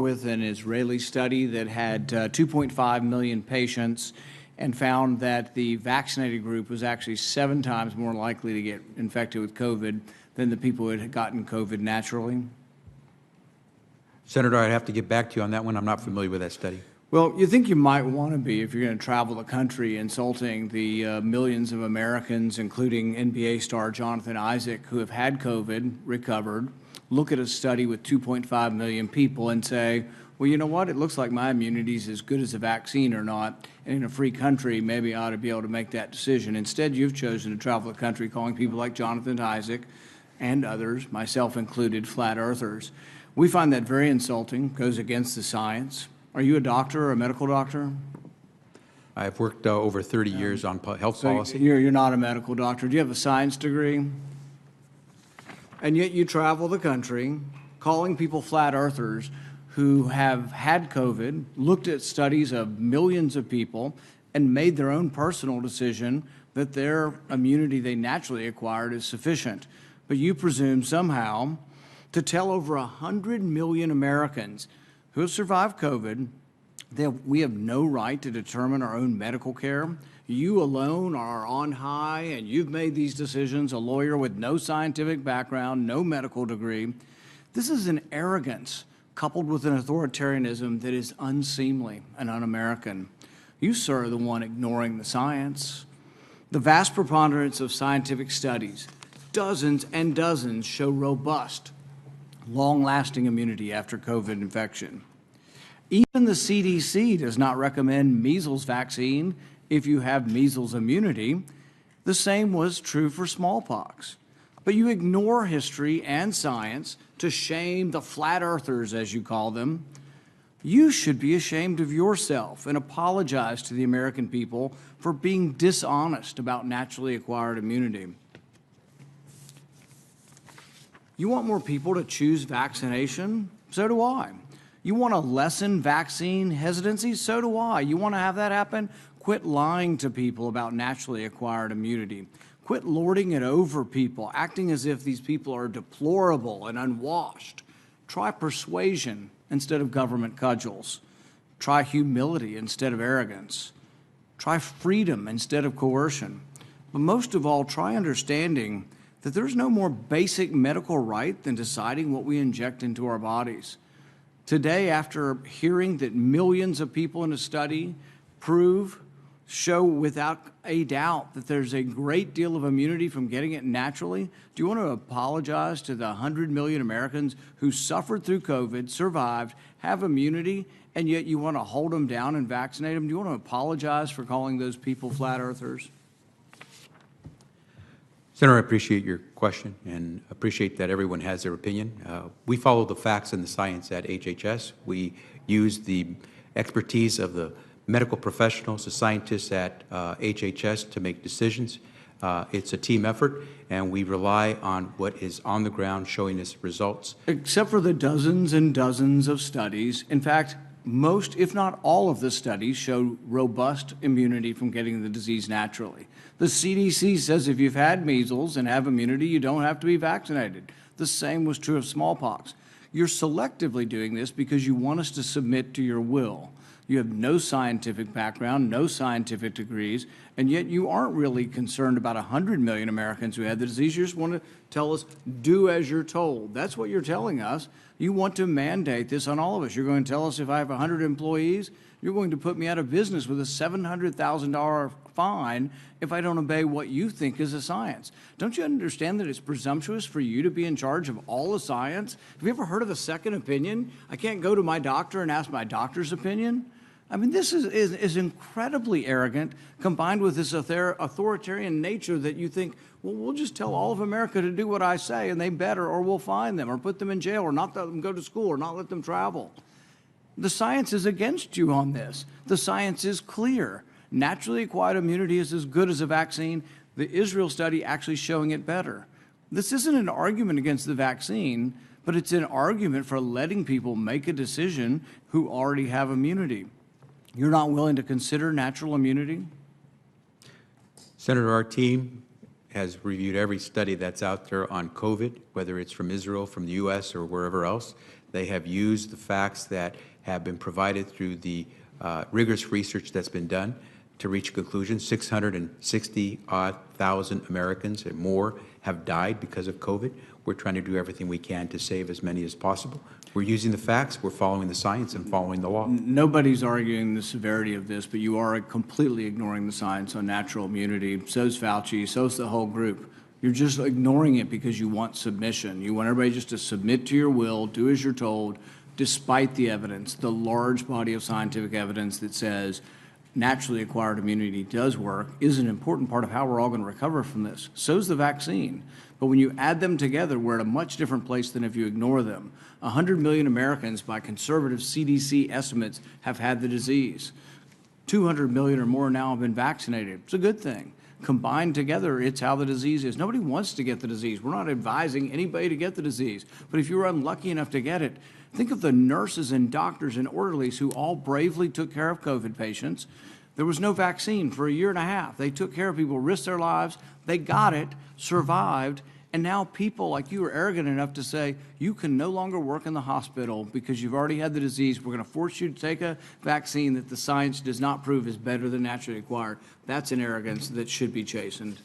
with an Israeli study that had 2.5 million patients and found that the vaccinated group was actually 7 times more likely to get infected with COVID than the people who had gotten COVID naturally? Senator, I'd have to get back to you on that one. I'm not familiar with that study. Well, you think you might want to be if you're going to travel the country insulting the millions of Americans, including NBA star Jonathan Isaac, who have had COVID, recovered, look at a study with 2.5 million people and say, well, you know what? It looks like my immunity is as good as a vaccine or not. And in a free country, maybe I ought to be able to make that decision. Instead, you've chosen to travel the country calling people like Jonathan Isaac and others, myself included, flat earthers. We find that very insulting, goes against the science. Are you a doctor or a medical doctor? I've worked over 30 years on health policy. You're not a medical doctor. Do you have a science degree? And yet you travel the country calling people flat earthers who have had COVID, looked at studies of millions of people, and made their own personal decision that their immunity they naturally acquired is sufficient. But you presume somehow to tell over 100 million Americans who have survived COVID that we have no right to determine our own medical care. You alone are on high, and you've made these decisions, a lawyer with no scientific background, no medical degree. This is an arrogance coupled with an authoritarianism that is unseemly and un-American. You, sir, are the one ignoring the science. The vast preponderance of scientific studies, dozens and dozens, show robust, long-lasting immunity after COVID infection. Even the CDC does not recommend measles vaccine if you have measles immunity. The same was true for smallpox. But you ignore history and science to shame the flat earthers, as you call them. You should be ashamed of yourself and apologize to the American people for being dishonest about naturally acquired immunity. You want more people to choose vaccination? So do I. You want to lessen vaccine hesitancy? So do I. You want to have that happen? Quit lying to people about naturally acquired immunity. Quit lording it over people, acting as if these people are deplorable and unwashed. Try persuasion instead of government cudgels. Try humility instead of arrogance. Try freedom instead of coercion. But most of all, try understanding that there's no more basic medical right than deciding what we inject into our bodies. Today, after hearing that millions of people in a study show without a doubt that there's a great deal of immunity from getting it naturally, do you want to apologize to the 100 million Americans who suffered through COVID, survived, have immunity, and yet you want to hold them down and vaccinate them? Do you want to apologize for calling those people flat earthers? Senator, I appreciate your question and appreciate that everyone has their opinion. We follow the facts and the science at HHS. We use the expertise of the medical professionals, the scientists at HHS to make decisions. It's a team effort, and we rely on what is on the ground showing us results. Except for the dozens and dozens of studies. In fact, most, if not all of the studies show robust immunity from getting the disease naturally. The CDC says if you've had measles and have immunity, you don't have to be vaccinated. The same was true of smallpox. You're selectively doing this because you want us to submit to your will. You have no scientific background, no scientific degrees, and yet you aren't really concerned about 100 million Americans who had the disease. You just want to tell us, do as you're told. That's what you're telling us. You want to mandate this on all of us. You're going to tell us if I have 100 employees, you're going to put me out of business with a $700,000 fine if I don't obey what you think is a science. Don't you understand that it's presumptuous for you to be in charge of all the science? Have you ever heard of a second opinion? I can't go to my doctor and ask my doctor's opinion. I mean, this is incredibly arrogant, combined with this authoritarian nature that you think, well, we'll just tell all of America to do what I say, and they better, or we'll fine them, or put them in jail, or not let them go to school, or not let them travel. The science is against you on this. The science is clear. Naturally acquired immunity is as good as a vaccine. The Israel study actually showing it better. This isn't an argument against the vaccine, but it's an argument for letting people make a decision who already have immunity. You're not willing to consider natural immunity? Senator, our team has reviewed every study that's out there on COVID, whether it's from Israel, from the U.S., or wherever else. They have used the facts that have been provided through the rigorous research that's been done to reach a conclusion. 660,000 Americans and more have died because of COVID. We're trying to do everything we can to save as many as possible. We're using the facts, we're following the science, and following the law. Nobody's arguing the severity of this, but you are completely ignoring the science on natural immunity. So's Fauci, so's the whole group. You're just ignoring it because you want submission. You want everybody just to submit to your will, do as you're told, despite the evidence, the large body of scientific evidence that says naturally acquired immunity does work, is an important part of how we're all going to recover from this. So's the vaccine. But when you add them together, we're at a much different place than if you ignore them. 100 million Americans, by conservative CDC estimates, have had the disease. 200 million or more now have been vaccinated. It's a good thing. Combined together, it's how the disease is. Nobody wants to get the disease. We're not advising anybody to get the disease. But if you were unlucky enough to get it, think of the nurses and doctors and orderlies who all bravely took care of COVID patients. There was no vaccine for a year and a half. They took care of people, risked their lives. They got it, survived, and now people like you are arrogant enough to say, you can no longer work in the hospital because you've already had the disease. We're going to force you to take a vaccine that the science does not prove is better than naturally acquired. That's an arrogance that should be chastened.